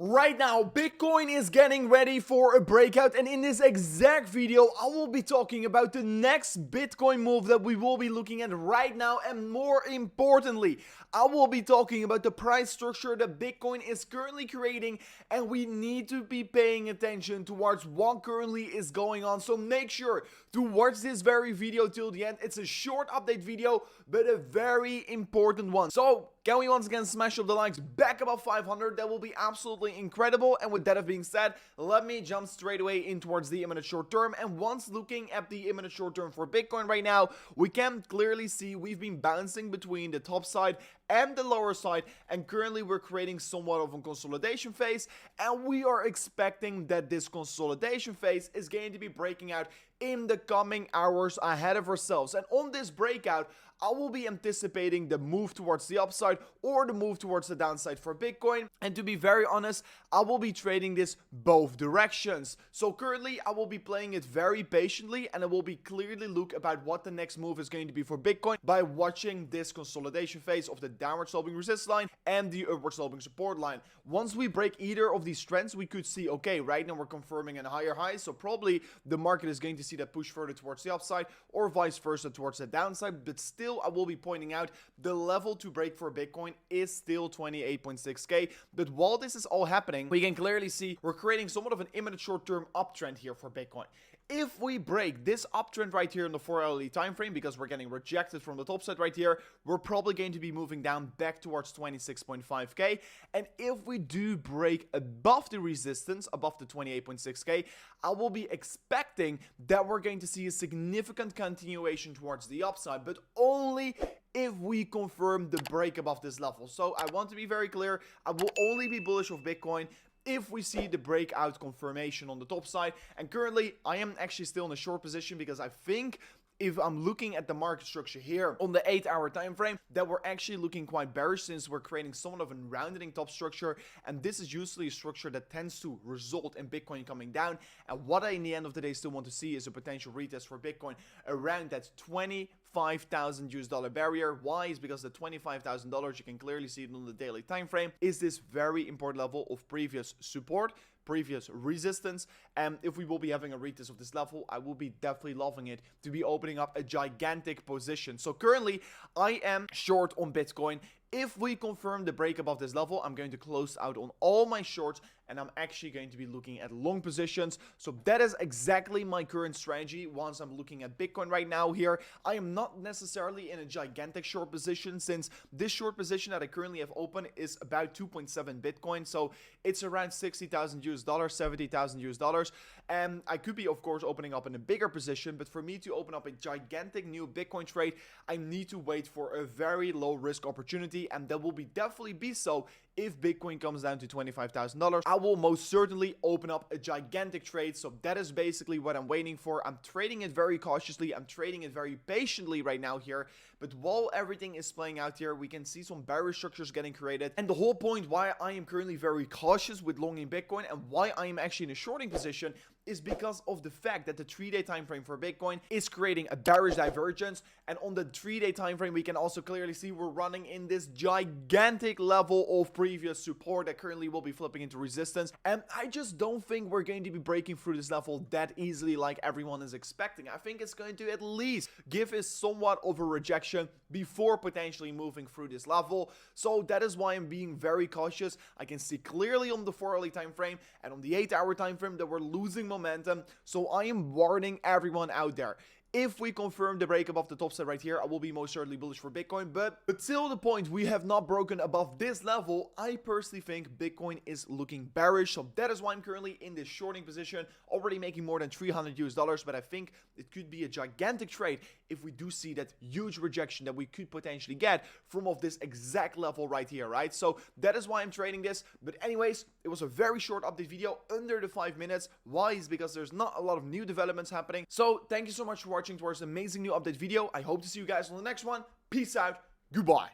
Right now, Bitcoin is getting ready for a breakout, and in this exact video, I will be talking about the next Bitcoin move that we will be looking at right now, and more importantly, I will be talking about the price structure that Bitcoin is currently creating, and we need to be paying attention towards what currently is going on. So make sure to watch this very video till the end. It's a short update video, but a very important one. So can we once again smash up the likes back above 500? That will be absolutely incredible. And with that being said, let me jump straight away in towards the imminent short term. And once looking at the imminent short term for Bitcoin right now, we can clearly see we've been bouncing between the top side and the lower side, and currently we're creating somewhat of a consolidation phase, and we are expecting that this consolidation phase is going to be breaking out in the coming hours ahead of ourselves. And on this breakout, I will be anticipating the move towards the upside or the move towards the downside for Bitcoin. And to be very honest, I will be trading this both directions. So currently I will be playing it very patiently, and I will be clearly look about what the next move is going to be for Bitcoin by watching this consolidation phase of the downward sloping resistance line and the upward sloping support line. Once we break either of these trends, we could see, okay, right now we're confirming a higher high, so probably the market is going to see that push further towards the upside or vice versa towards the downside. But still, I will be pointing out the level to break for Bitcoin is still 28.6k. But while this is all happening, we can clearly see we're creating somewhat of an imminent short-term uptrend here for Bitcoin. If we break this uptrend right here in the 4-hourly time frame, because we're getting rejected from the top side right here, we're probably going to be moving down back towards 26.5k. And if we do break above the resistance, above the 28.6k, I will be expecting that we're going to see a significant continuation towards the upside, but only if we confirm the break above this level. So I want to be very clear, I will only be bullish of Bitcoin if we see the breakout confirmation on the top side. And currently I am actually still in a short position, because I think if I'm looking at the market structure here on the 8-hour time frame, that we're actually looking quite bearish, since we're creating somewhat of a rounding top structure, and this is usually a structure that tends to result in Bitcoin coming down. And what I in the end of the day still want to see is a potential retest for Bitcoin around that $25,000 barrier. Why? Is because the $25,000, you can clearly see it on the daily time frame, is this very important level of previous support, previous resistance. And if we will be having a retest of this level, I will be definitely loving it to be opening up a gigantic position. So currently I am short on Bitcoin. If we confirm the break above this level, I'm going to close out on all my shorts, and I'm actually going to be looking at long positions. So that is exactly my current strategy once I'm looking at Bitcoin right now here. I am not necessarily in a gigantic short position, since this short position that I currently have open is about 2.7 Bitcoin. So it's around $60,000 $70,000. And I could be, of course, opening up in a bigger position, but for me to open up a gigantic new Bitcoin trade, I need to wait for a very low risk opportunity, and that will be definitely be so if Bitcoin comes down to $25,000. I will most certainly open up a gigantic trade. So that is basically what I'm waiting for. I'm trading it very cautiously. I'm trading it very patiently right now here. But while everything is playing out here, we can see some bearish structures getting created. And the whole point why I am currently very cautious with longing Bitcoin and why I am actually in a shorting position is because of the fact that the 3-day time frame for Bitcoin is creating a bearish divergence. And on the 3-day time frame, we can also clearly see we're running in this gigantic level of previous support that currently will be flipping into resistance. And I just don't think we're going to be breaking through this level that easily like everyone is expecting. I think it's going to at least give us somewhat of a rejection before potentially moving through this level. So that is why I'm being very cautious. I can see clearly on the 4-hourly time frame and on the 8-hour time frame that we're losing momentum. So I am warning everyone out there. If we confirm the break above the top side right here, I will be most certainly bullish for Bitcoin. But till the point we have not broken above this level, I personally think Bitcoin is looking bearish. So that is why I'm currently in this shorting position, already making more than $300. But I think it could be a gigantic trade if we do see that huge rejection that we could potentially get from of this exact level right here, right? So that is why I'm trading this. But anyways, it was a very short update video, under the 5 minutes. Why? Is because there's not a lot of new developments happening. So thank you so much for watching towards an amazing new update video. I hope to see you guys on the next one. Peace out. Goodbye.